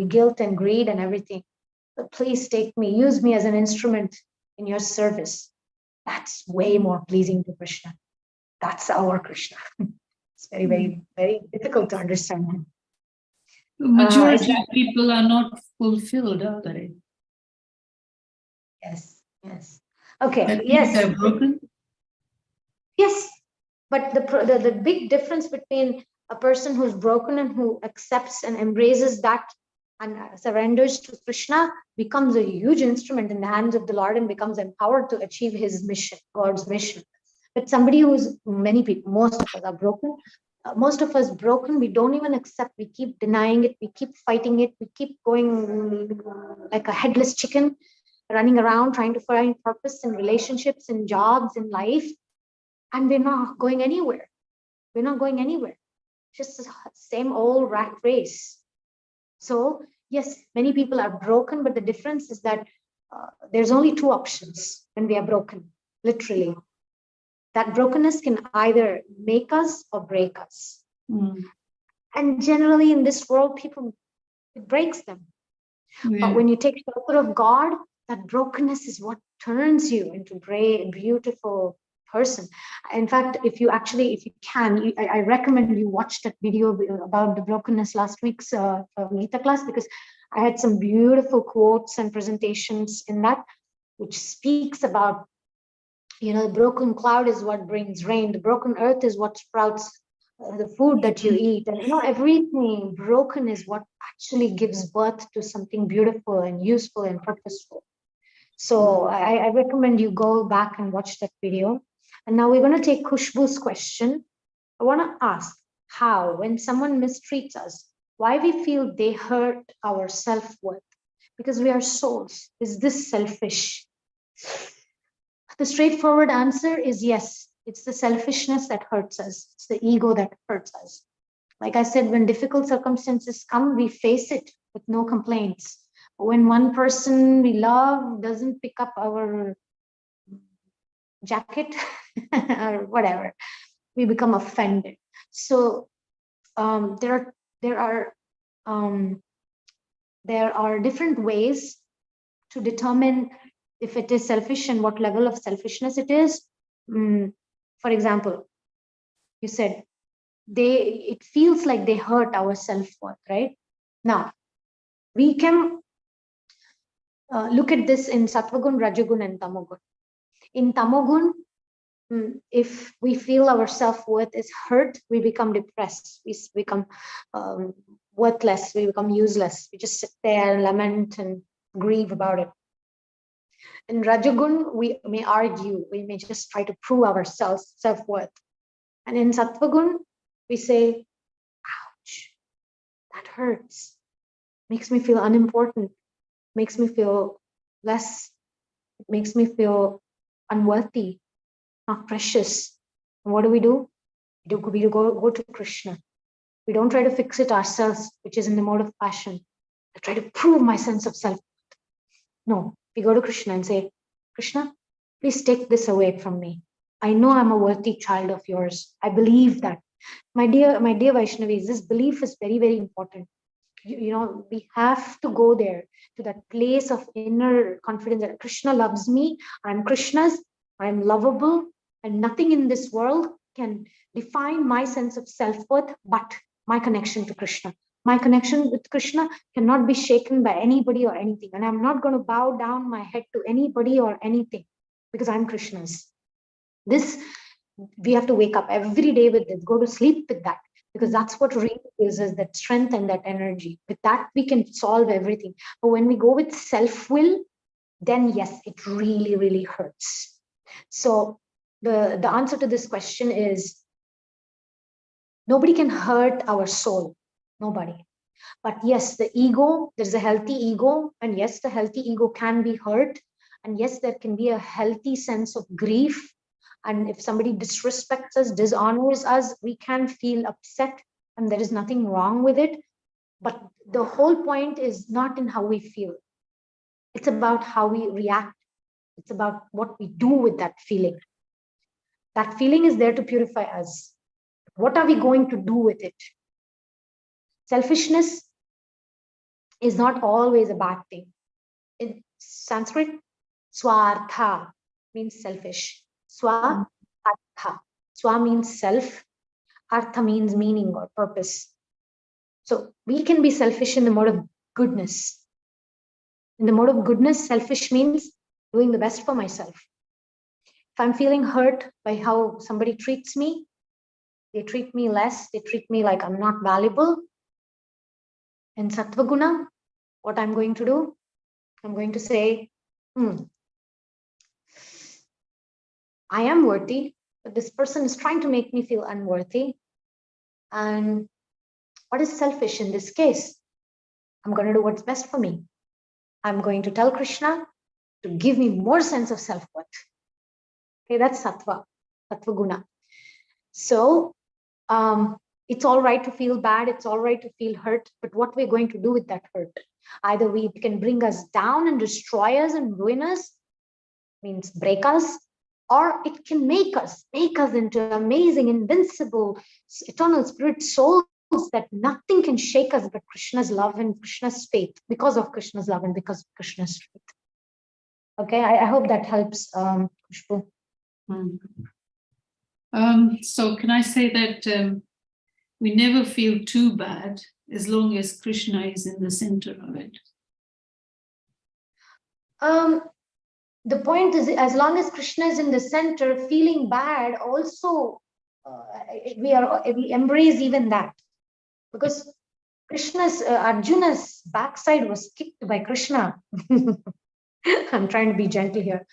guilt and greed and everything. But please take me, use me as an instrument in your service. That's way more pleasing to Krishna. That's our Krishna. It's very, very, very difficult to understand him. The majority of people are not fulfilled, are they? Yes, yes. Okay, That means yes. they're broken? Yes, but the big difference between a person who's broken and who accepts and embraces that and surrenders to Krishna becomes a huge instrument in the hands of the Lord and becomes empowered to achieve his mission, God's mission. But somebody who's, many people, most of us are broken. Most of us broken, we don't even accept, we keep denying it, we keep fighting it, we keep going like a headless chicken, running around trying to find purpose in relationships, in jobs, in life. And we're not going anywhere. We're not going anywhere. Just the same old rat race. So Yes, many people are broken, but the difference is that there's only two options when we are broken, literally. That brokenness can either make us or break us. And generally in this world, people, it breaks them. But when you take shelter of God, that brokenness is what turns you into a beautiful person. In fact, if you can, I recommend you watch that video about the brokenness last week's Gita class, because I had some beautiful quotes and presentations in that, which speaks about, the broken cloud is what brings rain. The broken earth is what sprouts the food that you eat. And, everything broken is what actually gives birth to something beautiful and useful and purposeful. So I recommend you go back and watch that video. And now we're going to take Khushbu's question. I want to ask how, when someone mistreats us, why we feel they hurt our self-worth? Because we are souls. Is this selfish? The straightforward answer is yes. It's the selfishness that hurts us. It's the ego that hurts us. Like I said, when difficult circumstances come, we face it with no complaints. But when one person we love doesn't pick up our jacket or whatever, we become offended. So there are different ways to determine if it is selfish and what level of selfishness it is. For example, you said it feels like they hurt our self-worth, right? Now, we can look at this in Sattvagun, Rajagun, and Tamogun. In Tamogun, if we feel our self-worth is hurt, we become depressed, we become worthless, we become useless. We just sit there and lament and grieve about it. In Rajagun, we may argue, we may just try to prove our self-worth. And in Sattvagun, we say, ouch, that hurts. Makes me feel unimportant, makes me feel less, it makes me feel unworthy, not precious. And what do? We go to Krishna. We don't try to fix it ourselves, which is in the mode of passion. I try to prove my sense of self. No, we go to Krishna and say, Krishna, please take this away from me. I know I'm a worthy child of yours. I believe that. My dear Vaishnavis, this belief is very, very important. We have to go there to that place of inner confidence that Krishna loves me. I'm Krishna's. I'm lovable, and nothing in this world can define my sense of self-worth but my connection to Krishna. My connection with Krishna cannot be shaken by anybody or anything. And I'm not going to bow down my head to anybody or anything because I'm Krishna's. This, we have to wake up every day with this, go to sleep with that, because that's what really gives us that strength and that energy. With that, we can solve everything. But when we go with self-will, then yes, it really, really hurts. So the answer to this question is nobody can hurt our soul. Nobody. But yes, the ego, there's a healthy ego. And yes, the healthy ego can be hurt. And yes, there can be a healthy sense of grief. And if somebody disrespects us, dishonors us, we can feel upset. And there is nothing wrong with it. But the whole point is not in how we feel. It's about how we react. It's about what we do with that feeling. That feeling is there to purify us. What are we going to do with it? Selfishness is not always a bad thing. In Sanskrit, swartha means selfish. Swa, artha. Swa means self. Artha means meaning or purpose. So we can be selfish in the mode of goodness. In the mode of goodness, selfish means doing the best for myself. If I'm feeling hurt by how somebody treats me, they treat me less, they treat me like I'm not valuable. In Sattvaguna, what I'm going to do, I'm going to say, I am worthy, but this person is trying to make me feel unworthy. And what is selfish in this case? I'm going to do what's best for me. I'm going to tell Krishna to give me more sense of self-worth. Okay, that's Sattva, Sattva Guna. So It's all right to feel bad. It's all right to feel hurt. But what we're going to do with that hurt? Either it can bring us down and destroy us and ruin us, means break us, or it can make us into amazing, invincible, eternal spirit souls that nothing can shake us but Krishna's love and Krishna's faith, because of Krishna's love and because of Krishna's faith. Okay, I hope that helps, Khushbu. So can I say that we never feel too bad as long as Krishna is in the center of it? The point is, as long as Krishna is in the center, feeling bad also, we embrace even that, because Arjuna's backside was kicked by Krishna. I'm trying to be gentle here.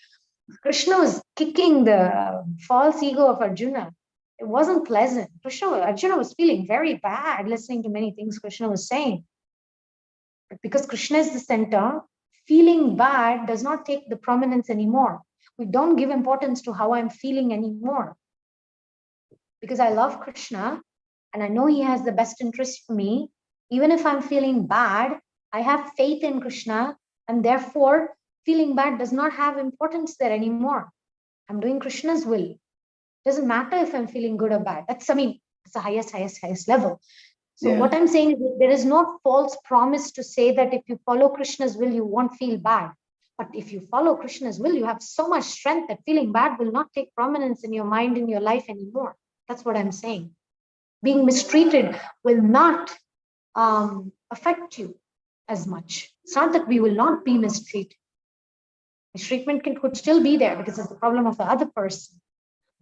Krishna was kicking the false ego of Arjuna. It wasn't pleasant. Arjuna was feeling very bad listening to many things Krishna was saying. But because Krishna is the center, feeling bad does not take the prominence anymore. We don't give importance to how I'm feeling anymore. Because I love Krishna and I know he has the best interest for me. Even if I'm feeling bad, I have faith in Krishna, and therefore feeling bad does not have importance there anymore. I'm doing Krishna's will. Doesn't matter if I'm feeling good or bad. It's the highest level. So what I'm saying is that there is no false promise to say that if you follow Krishna's will, you won't feel bad. But if you follow Krishna's will, you have so much strength that feeling bad will not take prominence in your mind, in your life anymore. That's what I'm saying. Being mistreated will not affect you as much. It's not that we will not be mistreated. Mistreatment could still be there because it's the problem of the other person.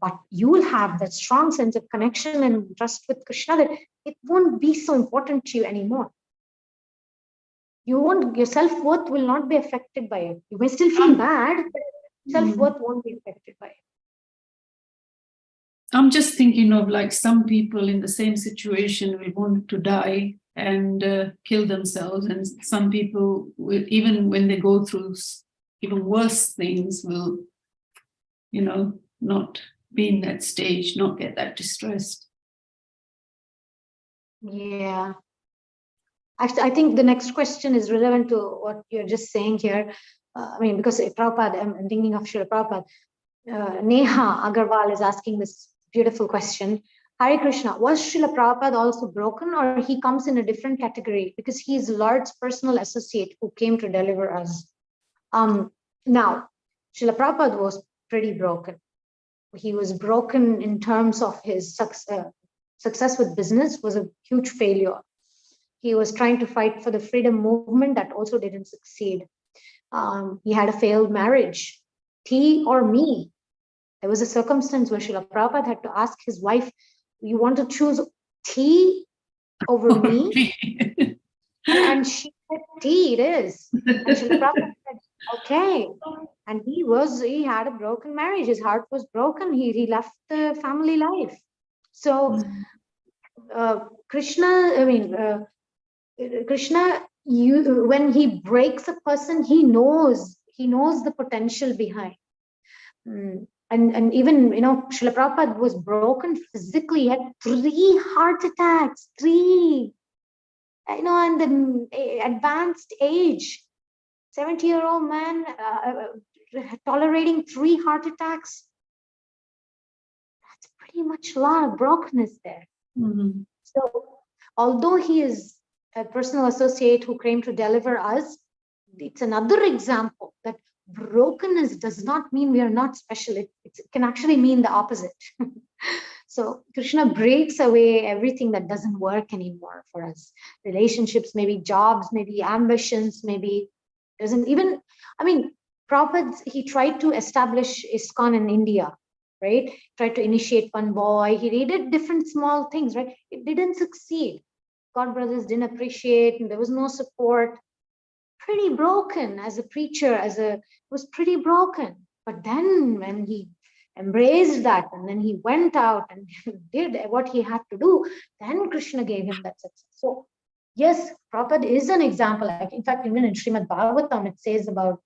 But you will have that strong sense of connection and trust with Krishna that it won't be so important to you anymore. Your self-worth will not be affected by it. You may still feel bad, but self-worth won't be affected by it. I'm just thinking of like some people in the same situation will want to die and kill themselves, and some people will, even when they go through even worse things, will, not be in that stage, not get that distressed. Yeah. Actually, I think the next question is relevant to what you're just saying here. Because Prabhupada, I'm thinking of Srila Prabhupada. Neha Agarwal is asking this beautiful question. Hare Krishna, was Srila Prabhupada also broken, or he comes in a different category because he is Lord's personal associate who came to deliver us? Now, Srila Prabhupada was pretty broken. He was broken in terms of his success with business was a huge failure. He was trying to fight for the freedom movement that also didn't succeed. He had a failed marriage. Tea or me? There was a circumstance where Srila Prabhupada had to ask his wife, you want to choose tea over me? And she said, tea it is. And Srila Prabhupada said, okay. And he had a broken marriage. His heart was broken. He left the family life. So Krishna, when he breaks a person, he knows the potential behind. And even, Srila Prabhupada was broken physically. He had 3 heart attacks, 3, and then advanced age, 70-year-old man tolerating 3 heart attacks. That's pretty much a lot of brokenness there. Mm-hmm. So although he is a personal associate who came to deliver us, it's another example that brokenness does not mean we are not special. It can actually mean the opposite. So Krishna breaks away everything that doesn't work anymore for us. Relationships, maybe jobs, maybe ambitions, maybe doesn't even, Prabhupada, he tried to establish ISKCON in India, right? Tried to initiate one boy. He did different small things, right? It didn't succeed. God brothers didn't appreciate, and there was no support. Pretty broken as a preacher, was pretty broken. But then when he embraced that, and then he went out and did what he had to do, then Krishna gave him that success. So yes, Prabhupada is an example. In fact, even in Srimad Bhagavatam, it says about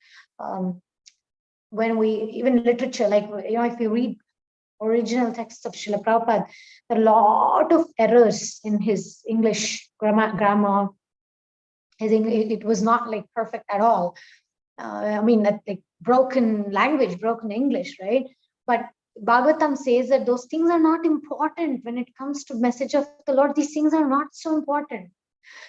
when we, even literature, if you read original texts of Srila Prabhupada, there are a lot of errors in his English grammar. It was not like perfect at all. I mean, that like broken language, broken English, right? But Bhagavatam says that those things are not important when it comes to message of the Lord. These things are not so important.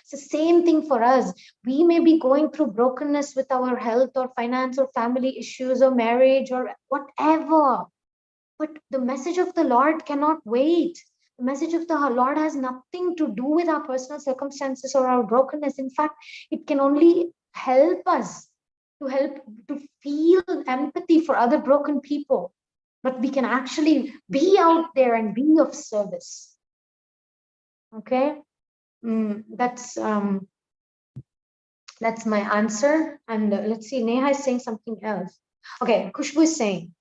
It's the same thing for us. We may be going through brokenness with our health or finance or family issues or marriage or whatever. But the message of the Lord cannot wait. The message of the Lord has nothing to do with our personal circumstances or our brokenness. In fact, it can only help us to feel empathy for other broken people. But we can actually be out there and be of service. Okay, that's my answer. And let's see, Neha is saying something else. Okay, Kushbu is saying,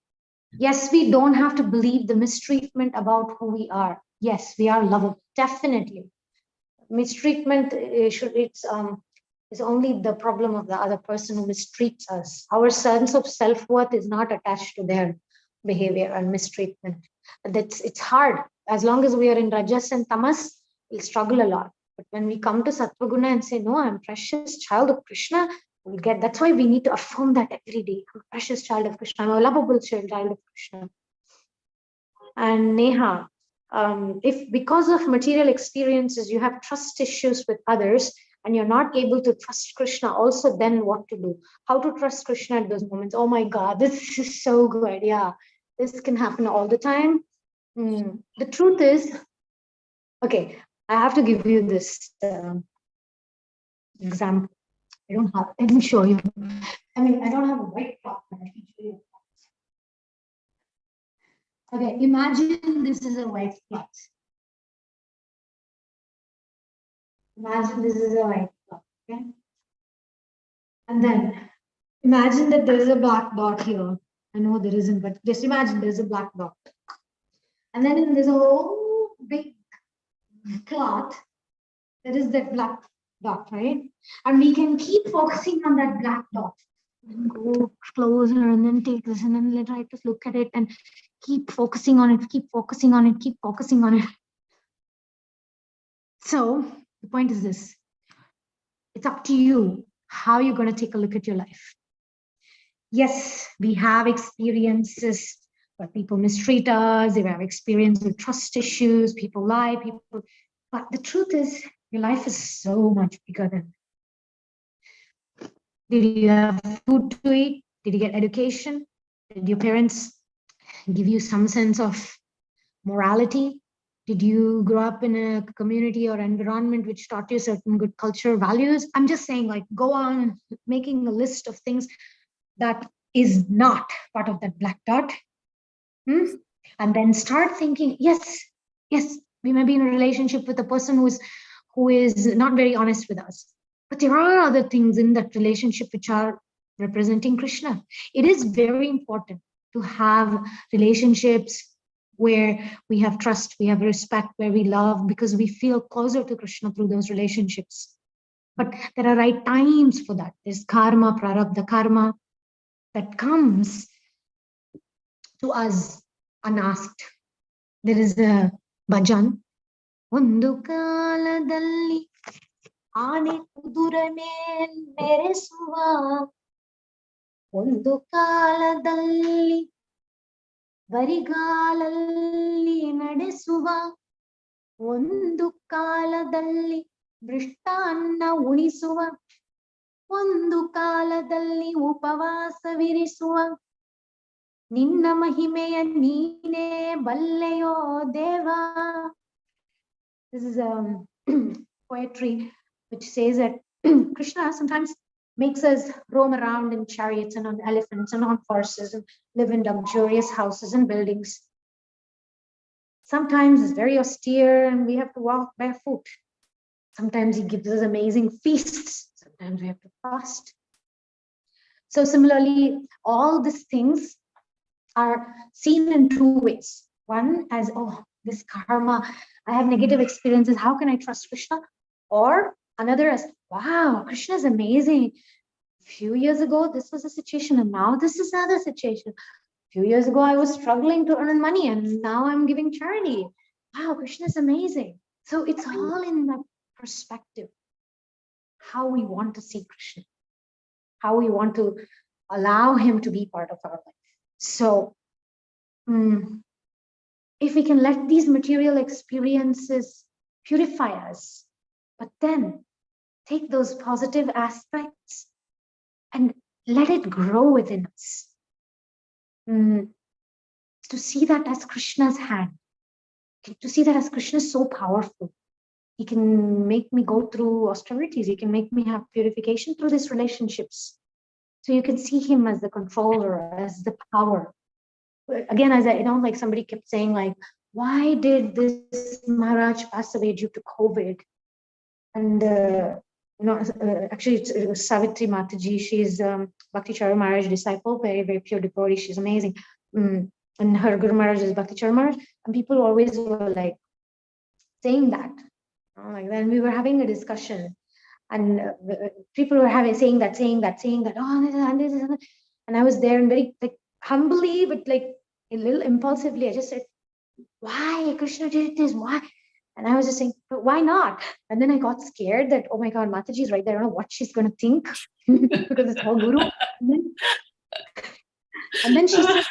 yes, we don't have to believe the mistreatment about who we are. Yes, we are lovable, definitely. Mistreatment is only the problem of the other person who mistreats us. Our sense of self-worth is not attached to their behavior and mistreatment. It's hard. As long as we are in Rajas and Tamas, we'll struggle a lot. But when we come to Sattva-guna and say, no, I'm precious child of Krishna, we'll get. That's why we need to affirm that every day. I'm a precious child of Krishna. I'm a lovable child of Krishna. And Neha, if because of material experiences you have trust issues with others and you're not able to trust Krishna, also then what to do? How to trust Krishna at those moments? Oh my God, this is so good. Yeah, this can happen all the time. The truth is, okay, I have to give you this example. I don't have, let me show you. I mean, I don't have a white cloth, but I can show you. Okay, imagine this is a white cloth. Imagine this is a white cloth, okay? And then imagine that there is a black dot here. I know there isn't, but just imagine there's a black dot. And then there's a whole big cloth. There is that black dot, right? And we can keep focusing on that black dot. And go closer and then take this and then try to look at it and keep focusing on it, keep focusing on it, keep focusing on it. So the point is this. It's up to you how you're going to take a look at your life. Yes, we have experiences where people mistreat us, we have experience with trust issues, people lie, but the truth is your life is so much bigger than that. Did you have food to eat? Did you get education? Did your parents give you some sense of morality? Did you grow up in a community or environment which taught you certain good cultural values? I'm just saying, like, go on making a list of things that is not part of that black dot. And then start thinking, yes, we may be in a relationship with a person who is not very honest with us. But there are other things in that relationship which are representing Krishna. It is very important to have relationships where we have trust, we have respect, where we love, because we feel closer to Krishna through those relationships. But there are right times for that. There's karma, prarabdha karma, that comes to us unasked. There is a bhajan. Undu kaladalli aane kudura mel meresuva. Undu kaladalli varigalalli nadesuva. Undu kaladalli brishtanna unisuva. Undu kaladalli upavasa Ninna mahimeya neene balleyo deva. This is poetry which says that Krishna sometimes makes us roam around in chariots and on elephants and on horses and live in luxurious houses and buildings. Sometimes it's very austere and we have to walk barefoot. Sometimes he gives us amazing feasts. Sometimes we have to fast. So similarly, all these things are seen in two ways. One as, oh, this karma, I have negative experiences. How can I trust Krishna? Or another as, wow, Krishna is amazing. A few years ago, this was a situation, and now this is another situation. few years ago, I was struggling to earn money, and now I'm giving charity. Wow, Krishna is amazing. So it's all in that perspective, how we want to see Krishna, how we want to allow him to be part of our life. So if we can let these material experiences purify us, but then take those positive aspects and let it grow within us. To see that as Krishna's hand, to see that as Krishna is so powerful. He can make me go through austerities. He can make me have purification through these relationships. So you can see him as the controller, as the power. Again, as I, like somebody kept saying, like, why did this Maharaj pass away due to COVID? And actually, it's Savitri Mataji. She's Bhakti Charu Maharaj disciple, very, very pure devotee. She's amazing. And her Guru Maharaj is Bhakti Charu Maharaj. And people always were like saying that. Like when we were having a discussion, and people were saying that, oh, this, and I was there and very like humbly, but like a little impulsively, I just said, why Krishna did this? Why? And I was just saying, but why not? And then I got scared that, oh my God, Mataji is right there. I don't know what she's going to think because it's her guru. And then she said,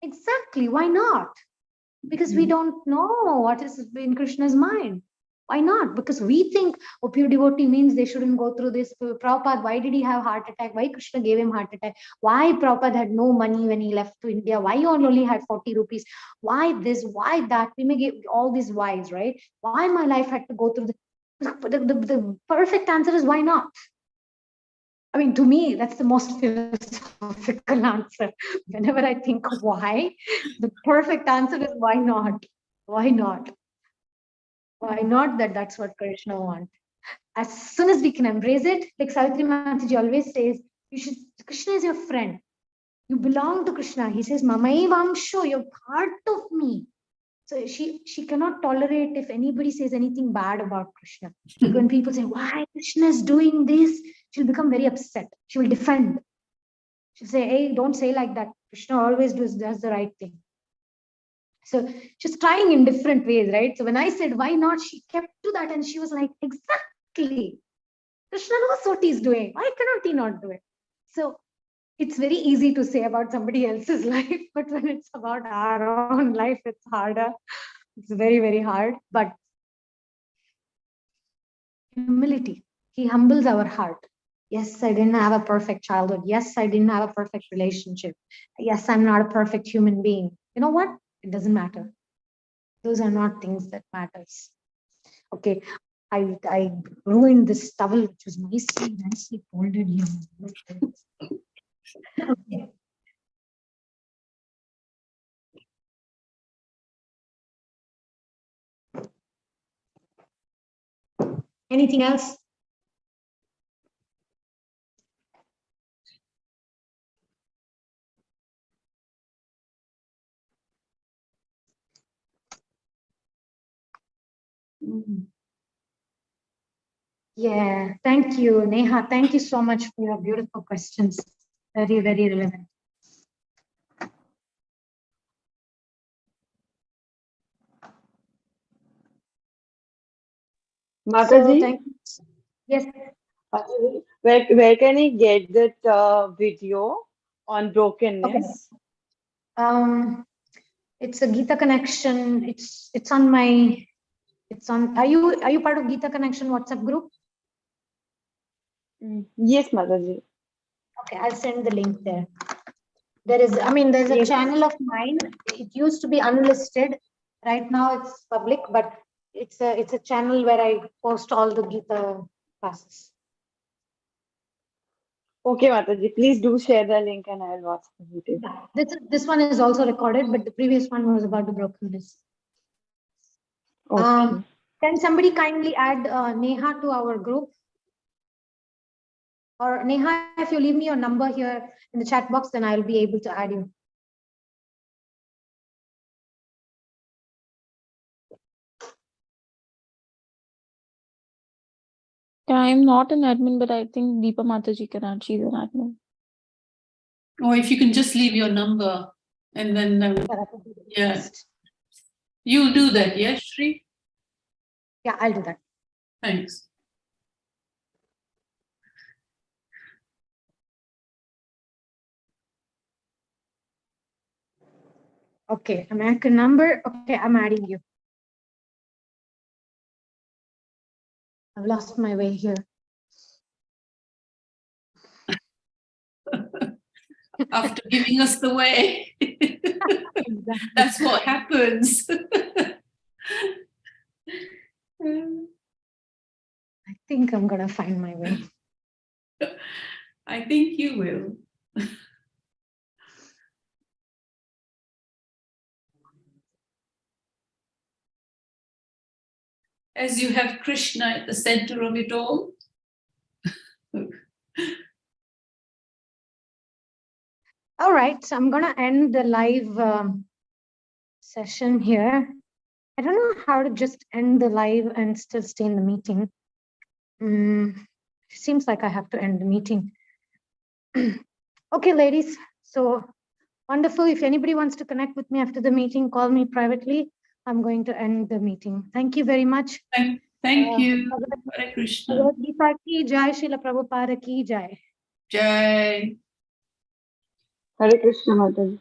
exactly, why not? Because we don't know what is in Krishna's mind. Why not? Because we think, oh, pure devotee means they shouldn't go through this. Prabhupada, why did he have heart attack? Why Krishna gave him heart attack? Why Prabhupada had no money when he left to India? Why he only had 40 rupees? Why this? Why that? We may give all these whys, right? Why my life had to go through the perfect answer is why not? I mean, to me, that's the most philosophical answer. Whenever I think why, the perfect answer is why not? Why not? Why not that's what Krishna wants? As soon as we can embrace it, like Savitri Mataji always says, Krishna is your friend. You belong to Krishna. He says, Mamai Vamsho, you're part of me. So she cannot tolerate if anybody says anything bad about Krishna. Like when people say, why Krishna is doing this, she'll become very upset. She will defend. She'll say, hey, don't say like that. Krishna always does the right thing. So she's trying in different ways, right? So when I said, why not? She kept to that and she was like, exactly. Krishna knows what he's doing. Why cannot he not do it? So it's very easy to say about somebody else's life, but when it's about our own life, it's harder. It's very, very hard. But humility, he humbles our heart. Yes, I didn't have a perfect childhood. Yes, I didn't have a perfect relationship. Yes, I'm not a perfect human being. You know what? It doesn't matter. Those are not things that matters. Okay, I ruined this towel, which was nicely folded here. Okay. Anything else? Yeah, thank you, Neha. Thank you so much for your beautiful questions. Very, very relevant. Mataji, So, thank you. Yes. Mataji, where can I get that video on Okay. brokenness? It's a Gita Connection. It's on my. It's on. Are you part of Gita Connection WhatsApp group? Yes, Mataji. Okay, I'll send the link there. There's a Yes. channel of mine. It used to be unlisted. Right now it's public, but it's a channel where I post all the Gita classes. Okay, Mataji, please do share the link and I'll watch the video. Yeah. This one is also recorded, but the previous one was about the brokenness. Okay. Can somebody kindly add Neha to our group? Or Neha, if you leave me your number here in the chat box, then I'll be able to add you. Yeah, I'm not an admin, but I think Deepa Mataji can add. She's an admin. Or if you can just leave your number and then, yeah, you'll do that, yes, Shri? Yeah, I'll do that. Thanks. Okay, American number. Okay, I'm adding you. I've lost my way here. After giving us the way. That's what happens. I think I'm gonna find my way. I think you will. As you have Krishna at the center of it all. All right, so I'm gonna end the live session here. I don't know how to just end the live and still stay in the meeting. Seems like I have to end the meeting. Okay, ladies, so wonderful. If anybody wants to connect with me after the meeting, call me privately. I'm going to end the meeting. Thank you very much. Thank you. Hare Krishna. Gita ki jai, Srila Prabhupada ki jai. Jai. Hare Krishna, Mataji.